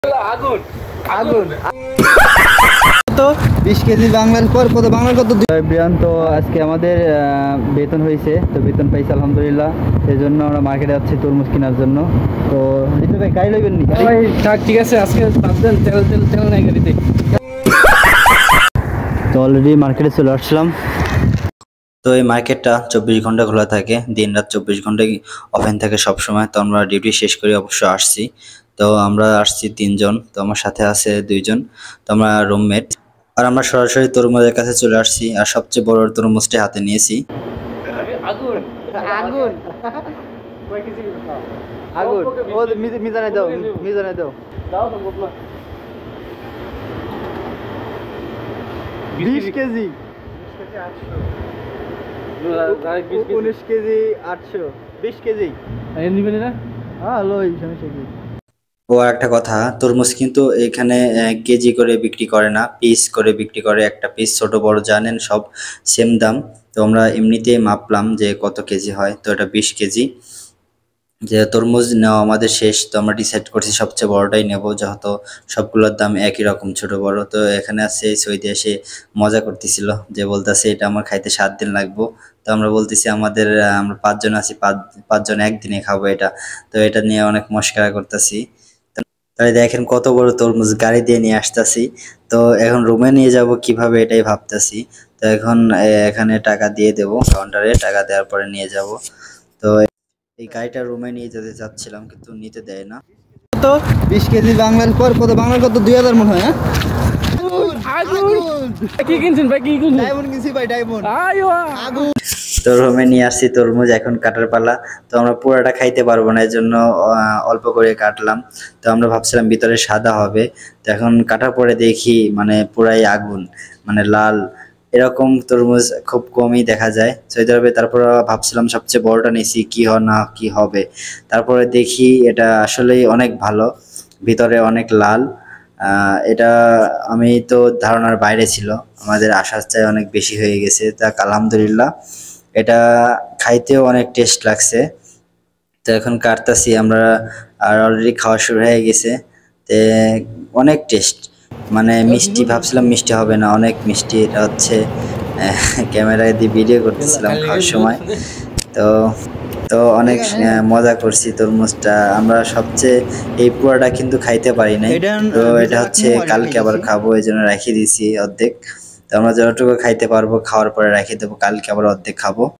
আগুন আগুন তো 20 কেজি বাংলার পর কত বাংলার কত বিয়ান। তো আজকে আমাদের বেতন হয়েছে, তো বেতন পাইছি আলহামদুলিল্লাহ। সেই জন্য আমরা মার্কেটে যাচ্ছি তরমুজ কেনার জন্য। তো নিতে ভাই গাড়ি লইবেন নি? ভাই ঠিক আছে, আজকে ভাবছেন তেল নাই গাড়িতে। তো অলরেডি মার্কেটে চলে আসলাম। তো এই মার্কেটটা 24 ঘন্টা খোলা থাকে, দিন রাত 24 ঘন্টাই ওপেন থাকে সব সময়। তো আমরা ডিউটি শেষ করে অবশ্য আসছি। তো আমরা আসছি 3 জন, তো আমার সাথে আছে 2 জন, তো আমরা রুমমেট। আর আমরা সরাসরি তরমুজের কাছে চলে আসছি, আর সবচেয়ে বড় তরমুজটি হাতে নিয়েছি। আগুন আগুন আগুন ও মিজানে দাও, মিজানে দাও। দাও সম্ভব না। 20 কেজি 19 কেজি 800 20 কেজি নিবেন না? হ্যাঁ লই সমস্যা কি। ও আর একটা কথা, তরমুজ কিন্তু এখানে কেজি করে বিক্রি করে না, পিস করে বিক্রি করে। একটা পিস ছোট বড় জানেন সব সেম দাম। তো আমরা এমনিতেই মাপলাম যে কত কেজি হয়, তো এটা 20 কেজি। যে তরমুজ নেওয়া আমাদের শেষ, তো আমরা ডিসাইড করছি সবচেয়ে বড়টাই নেব, যেহেতু সবগুলোর দাম একই রকম ছোট বড়। তো এখানে আসছে সৌদি এসে মজা করতেছিল, যে বলতেছে এটা আমার খাইতে 7 দিন লাগবো। তো আমরা বলতেছি আমরা 5 জন আছি, পাঁচ জন একদিনে খাবো এটা। তো এটা নিয়ে অনেক মশকরা করতেছি। তাহলে দেখেন কত বড় তরমুজ গাড়ি দিয়ে নিয়ে আসতেছি। তো এখন রুমে নিয়ে যাব কিভাবে এটাই ভাবতেছি। তো এখন এখানে টাকা দিয়ে দেবো, কাউন্টারে টাকা দেওয়ার পরে নিয়ে যাব। তো এই গাড়িটা রুমে নিয়ে যেতে চাচ্ছিলাম, কিন্তু নিতে দেয় না। তো 20 কেজি বাংলার পর কত বাংলার কত 2000 মনে হয়। হ্যাঁ আগুন কি কিনছেন ভাই? কি কিনছেন? ডায়মন্ড কিনছি ভাই, ডায়মন্ড। আইও আগুন তো রুমে নিয়ে আসছি তরমুজ, এখন কাটার পালা। তো আমরা পুরোটা খাইতে পারবো না, এর জন্য অল্প করে কাটলাম। তো আমরা ভাবছিলাম ভিতরে সাদা হবে, তো এখন কাটার পরে দেখি মানে পুরাই আগুন, মানে লাল। এরকম তরমুজ খুব কমই দেখা যায় সৌদি আরবে। তারপর ভাবছিলাম সবচেয়ে বড়টা নিয়েছি, কি না কি হবে। তারপরে দেখি এটা আসলেই অনেক ভালো, ভিতরে অনেক লাল। এটা আমি তো ধারণার বাইরে ছিল, আমাদের আশার চেয়ে অনেক বেশি হয়ে গেছে। তা আলহামদুলিল্লাহ, এটা খাইতেও অনেক টেস্ট লাগছে। তো এখন কাটতাছি আমরা, আর অলরেডি খাওয়া শুরু হয়ে গেছে। তে অনেক টেস্ট, মানে মিষ্টি। ভাবছিলাম মিষ্টি হবে না, অনেক মিষ্টি। এটা হচ্ছে ক্যামেরায় দিয়ে ভিডিও করতেছিলাম খাওয়ার সময়। তো তো অনেক মজা করছি তরমুজটা। আমরা সবচেয়ে এই পুরাটা কিন্তু খাইতে পারি নাই, তো এটা হচ্ছে কালকে আবার খাবো, এই জন্য রেখে দিয়েছি অর্ধেক। তো আমরা যতটুকু খাইতে পারবো খাওয়ার পরে রেখে দেবো, কালকে আবার অর্ধেক খাবো।